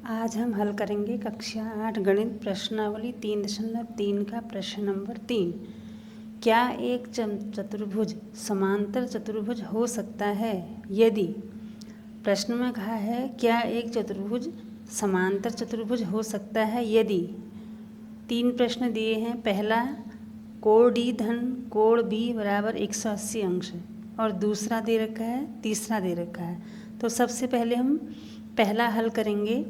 आज हम हल करेंगे कक्षा 8 गणित प्रश्नावली 3.3 का प्रश्न नंबर 3। क्या एक चतुर्भुज समांतर चतुर्भुज हो सकता है यदि। प्रश्न में कहा है क्या एक चतुर्भुज समांतर चतुर्भुज हो सकता है यदि। 3 प्रश्न दिए हैं। पहला, कोण डी धन कोण बी बराबर 180 अंश, और दूसरा दे रखा है, तीसरा दे रखा है। तो सबसे पहले हम पहला हल करेंगे।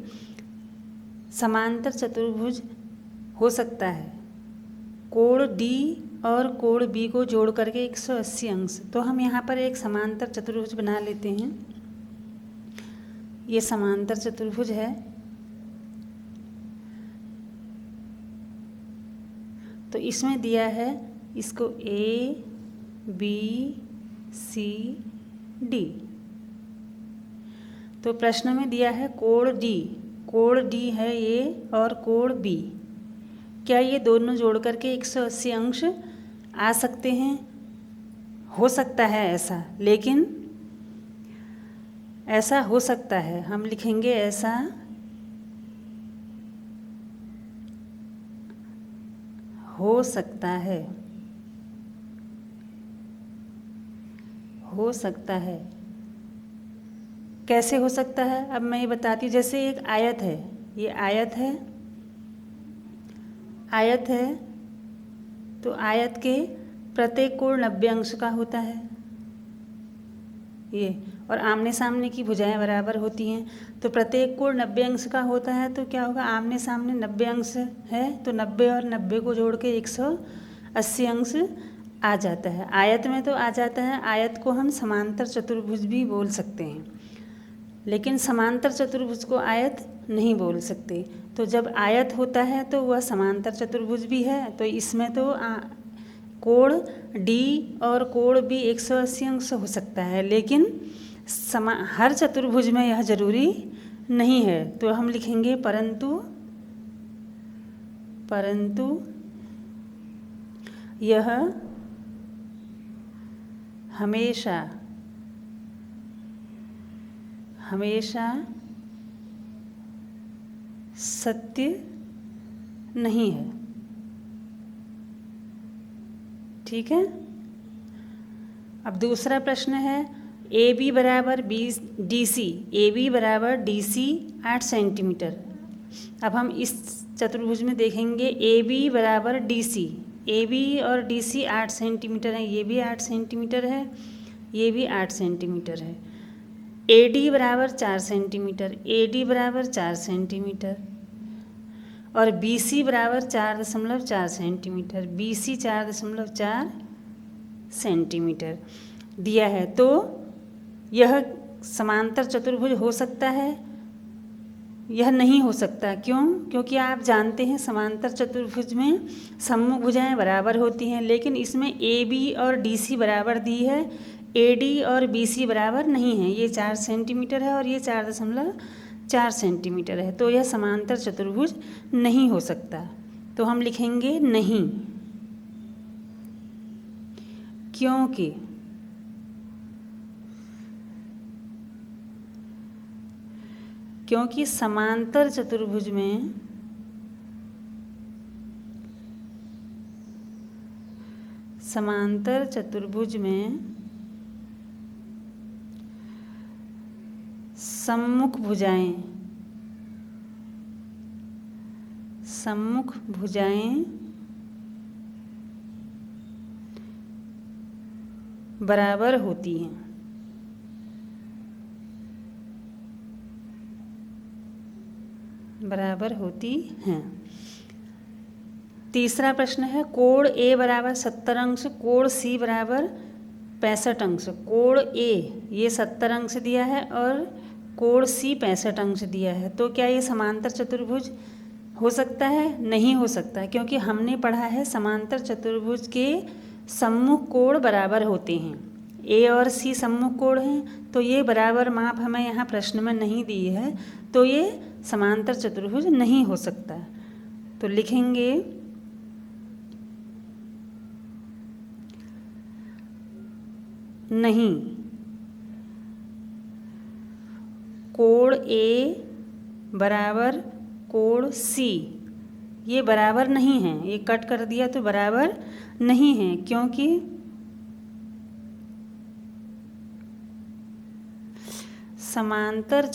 समांतर चतुर्भुज हो सकता है कोण डी और कोण बी को जोड़ करके 180 अंश। तो हम यहाँ पर एक समांतर चतुर्भुज बना लेते हैं। ये समांतर चतुर्भुज है। तो इसमें दिया है इसको ए बी सी डी। तो प्रश्न में दिया है कोण डी है ये और कोण बी। क्या ये दोनों जोड़ करके 180 अंश आ सकते हैं? हो सकता है ऐसा, लेकिन ऐसा हो सकता है। हम लिखेंगे ऐसा हो सकता है। हो सकता है कैसे हो सकता है? अब मैं ये बताती हूँ। जैसे एक आयत है, ये आयत है तो आयत के प्रत्येक कोण 90 अंश का होता है ये, और आमने सामने की भुजाएं बराबर होती हैं। तो प्रत्येक कोण 90 अंश का होता है। तो क्या होगा, आमने सामने 90 अंश है तो 90 और 90 को जोड़ के 180 अंश आ जाता है। आयत में तो आ जाता है। आयत को हम समांतर चतुर्भुज भी बोल सकते हैं, लेकिन समांतर चतुर्भुज को आयत नहीं बोल सकते। तो जब आयत होता है तो वह समांतर चतुर्भुज भी है। तो इसमें तो कोण डी और कोण बी 180 अंश हो सकता है, लेकिन हर चतुर्भुज में यह जरूरी नहीं है। तो हम लिखेंगे परंतु यह हमेशा सत्य नहीं है। ठीक है। अब दूसरा प्रश्न है ए बी बराबर डी सी। ए बी बराबर डी सी 8 सेंटीमीटर। अब हम इस चतुर्भुज में देखेंगे ए बी बराबर डी सी। ए बी और डी सी 8 सेंटीमीटर है। ये भी 8 सेंटीमीटर है, ये भी 8 सेंटीमीटर है। ए डी बराबर 4 सेंटीमीटर, ए डी बराबर 4 सेंटीमीटर, और बी सी बराबर 4.4 सेंटीमीटर, बी सी 4.4 सेंटीमीटर दिया है। तो यह समांतर चतुर्भुज हो सकता है? यह नहीं हो सकता। क्यों? क्योंकि आप जानते हैं समांतर चतुर्भुज में सम्मुख भुजाएं बराबर होती हैं, लेकिन इसमें ए बी और डी सी बराबर दी है, ए डी और बी सी बराबर नहीं है। ये 4 सेंटीमीटर है और ये 4.4 सेंटीमीटर है। तो यह समांतर चतुर्भुज नहीं हो सकता। तो हम लिखेंगे नहीं, क्योंकि समांतर चतुर्भुज में सम्मुख भुजाएं बराबर होती हैं। तीसरा प्रश्न है कोण ए बराबर 70 अंश, कोण सी बराबर 65 अंश। कोण ए ये 70 अंश दिया है और कोण सी 65 अंश दिया है। तो क्या ये समांतर चतुर्भुज हो सकता है? नहीं हो सकता, क्योंकि हमने पढ़ा है समांतर चतुर्भुज के सम्मुख कोण बराबर होते हैं। ए और सी सम्मुख कोण हैं, तो ये बराबर माप हमें यहाँ प्रश्न में नहीं दी है। तो ये समांतर चतुर्भुज नहीं हो सकता। तो लिखेंगे नहीं, कोण ए बराबर कोण सी, ये बराबर नहीं है, ये कट कर दिया तो बराबर नहीं है, क्योंकि समांतर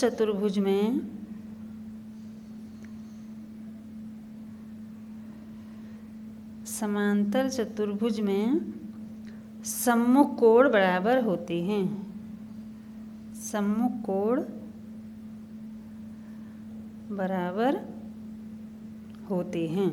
चतुर्भुज में सम्मुख कोण बराबर होते हैं, सम्मुख कोण बराबर होते हैं।